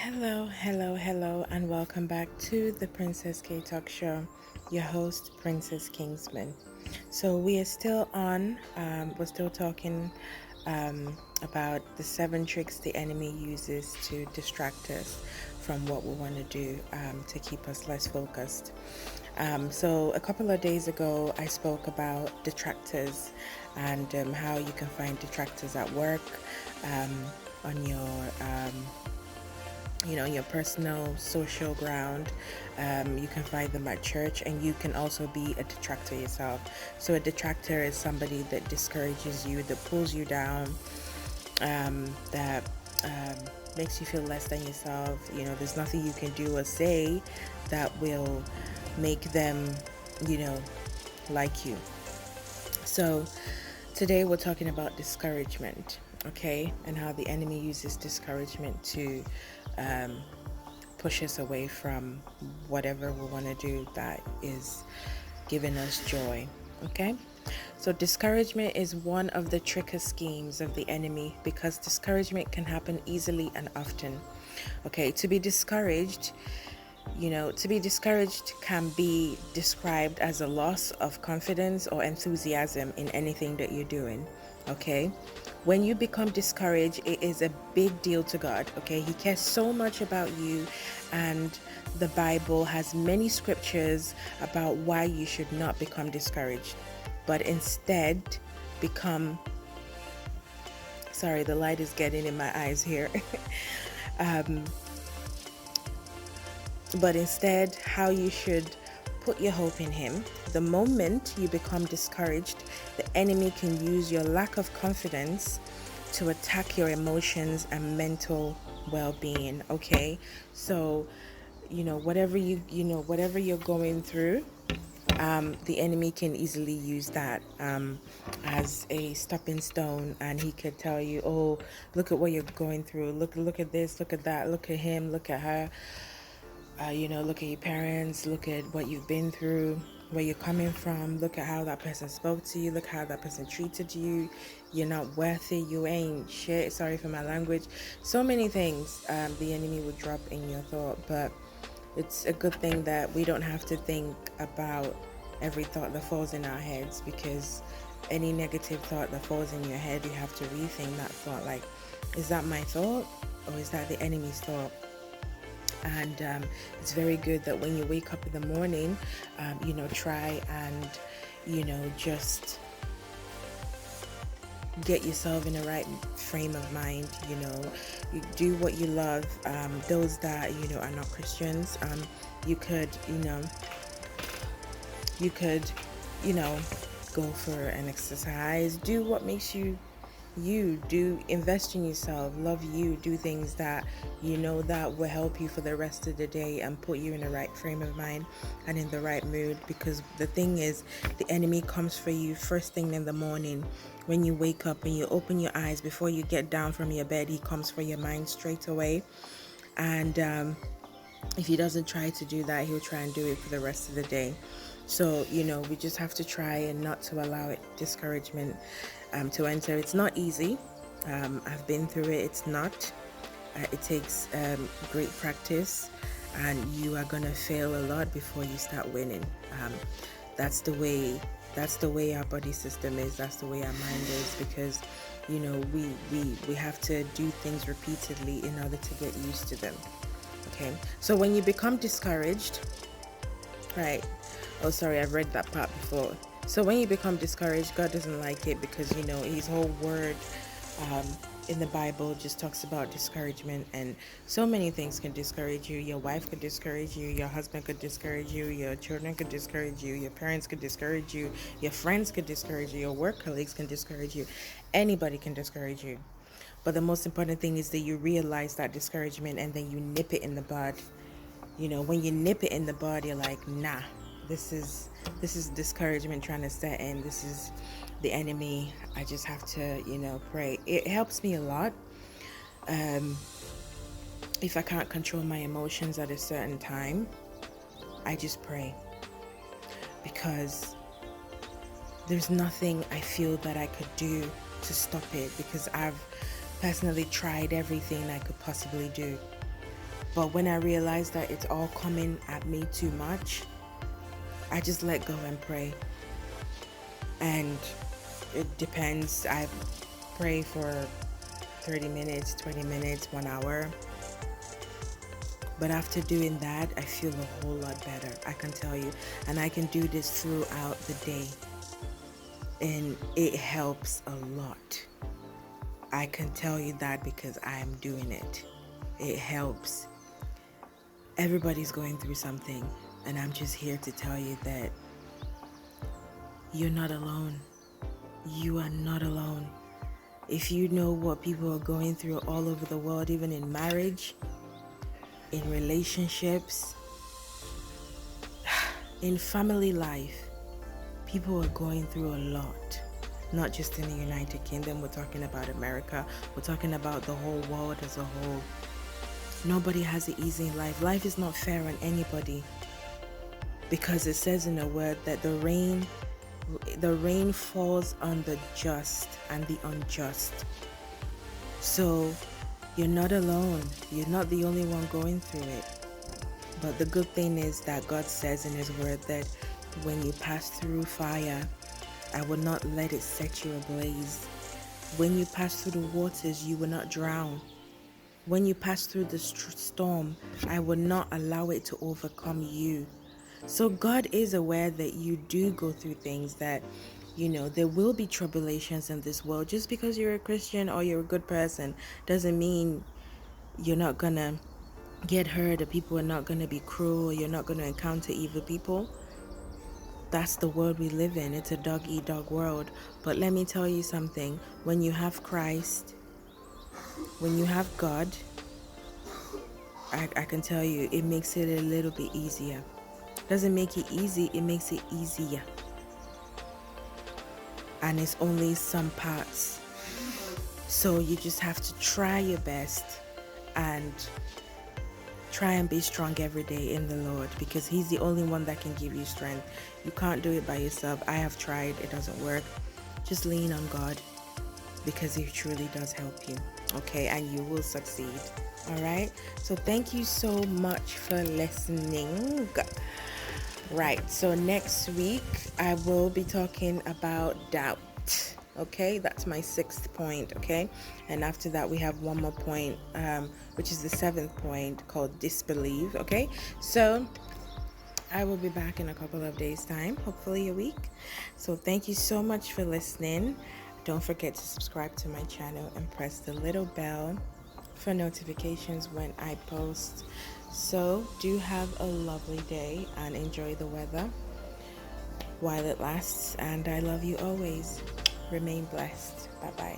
Hello, and welcome back to the Princess K Talk Show. Your host, Princess Kingsman. So we are still on. We're still talking about the 7 tricks the enemy uses to distract us from what we want to do to keep us less focused. So a couple of days ago, I spoke about detractors and how you can find detractors at work, um, on your personal social ground. You can find them at church, and you can also be a detractor yourself. So a detractor is somebody that discourages you, that pulls you down, that makes you feel less than yourself. There's nothing you can do or say that will make them, you know, like you. So today we're talking about discouragement, okay, and how the enemy uses discouragement to um, push us away from whatever we want to do that is giving us joy, okay? So, discouragement is one of the tricker schemes of the enemy because discouragement can happen easily and often. Okay, to be discouraged can be described as a loss of confidence or enthusiasm in anything that you're doing. Okay, when you become discouraged, it is a big deal to God. Okay, He cares so much about you, and the Bible has many scriptures about why you should not become discouraged, but instead become. Sorry, the light is getting in my eyes here. um, but instead, how you should put your hope in Him. The moment you become discouraged, the enemy can use your lack of confidence to attack your emotions and mental well-being. Okay, so whatever you're going through, the enemy can easily use that as a stepping stone, and he could tell you, "Oh, look at what you're going through. Look at this. Look at that. Look at him. Look at her. Look at your parents, look at what you've been through, where you're coming from, look at how that person spoke to you, look how that person treated you. You're not worth it, you ain't shit, sorry for my language." So many things the enemy would drop in your thought, but it's a good thing that we don't have to think about every thought that falls in our heads, because any negative thought that falls in your head, you have to rethink that thought, like, is that my thought or is that the enemy's thought? And it's very good that when you wake up in the morning, try and just get yourself in the right frame of mind. You do what you love. Those that are not Christians, you could you could you know go for an exercise, do what makes you do, invest in yourself, love you, do things that that will help you for the rest of the day and put you in the right frame of mind and in the right mood. Because the thing is, the enemy comes for you first thing in the morning. When you wake up and you open your eyes, before you get down from your bed, he comes for your mind straight away. And if he doesn't try to do that, he'll try and do it for the rest of the day. So we just have to try and not to allow it, discouragement, to enter. It's not easy. I've been through it. It's not. It takes great practice, and you are gonna fail a lot before you start winning. That's the way. That's the way our body system is. That's the way our mind is, because we have to do things repeatedly in order to get used to them. Okay. So when you become discouraged, right? Oh, sorry, I've read that part before. So when you become discouraged, God doesn't like it, because His whole word um, in the Bible just talks about discouragement, and so many things can discourage you. Your wife could discourage you, your husband could discourage you, your children could discourage you, your parents could discourage you, your friends could discourage you, your work colleagues can discourage you. Anybody can discourage you. But the most important thing is that you realize that discouragement and then you nip it in the bud. When you nip it in the bud, you're like, nah, this is discouragement trying to set in. This is the enemy. I just have to pray. It helps me a lot. If I can't control my emotions at a certain time, I just pray, because there's nothing I feel that I could do to stop it, because I've personally tried everything I could possibly do. But when I realized that it's all coming at me too much, I just let go and pray. And it depends. I pray for 30 minutes, 20 minutes, 1 hour. But after doing that, I feel a whole lot better, I can tell you. And I can do this throughout the day. And it helps a lot. I can tell you that because I am doing it. It helps. Everybody's going through something. And I'm just here to tell you that you're not alone. You are not alone. If you know what people are going through all over the world, even in marriage, in relationships, in family life, people are going through a lot. Not just in the United Kingdom, we're talking about America, we're talking about the whole world as a whole. Nobody has it easy in life. Life is not fair on anybody, because it says in the word that the rain falls on the just and the unjust. So you're not alone. You're not the only one going through it. But the good thing is that God says in his word that when you pass through fire, I will not let it set you ablaze. When you pass through the waters, you will not drown. When you pass through the storm, I will not allow it to overcome you. So God is aware that you do go through things, that, there will be tribulations in this world. Just because you're a Christian or you're a good person doesn't mean you're not gonna get hurt, or people are not gonna be cruel, or you're not gonna encounter evil people. That's the world we live in. It's a dog-eat-dog world. But let me tell you something. When you have Christ, when you have God, I can tell you, it makes it a little bit easier. Doesn't make it easy, it makes it easier. And it's only some parts. So you just have to try your best and try and be strong every day in the Lord, because he's the only one that can give you strength. You can't do it by yourself. I have tried, it doesn't work. Just lean on God, because he truly does help you. Okay, and you will succeed. All right, so thank you so much for listening. Right, so next week I will be talking about doubt. Okay, that's my 6th point. Okay, and after that we have one more point, which is the 7th point, called disbelieve. Okay, so I will be back in a couple of days' time, hopefully a week. So thank you so much for listening. Don't forget to subscribe to my channel and press the little bell for notifications when I post. So do have a lovely day and enjoy the weather while it lasts. And I love you always. Remain blessed. Bye-bye.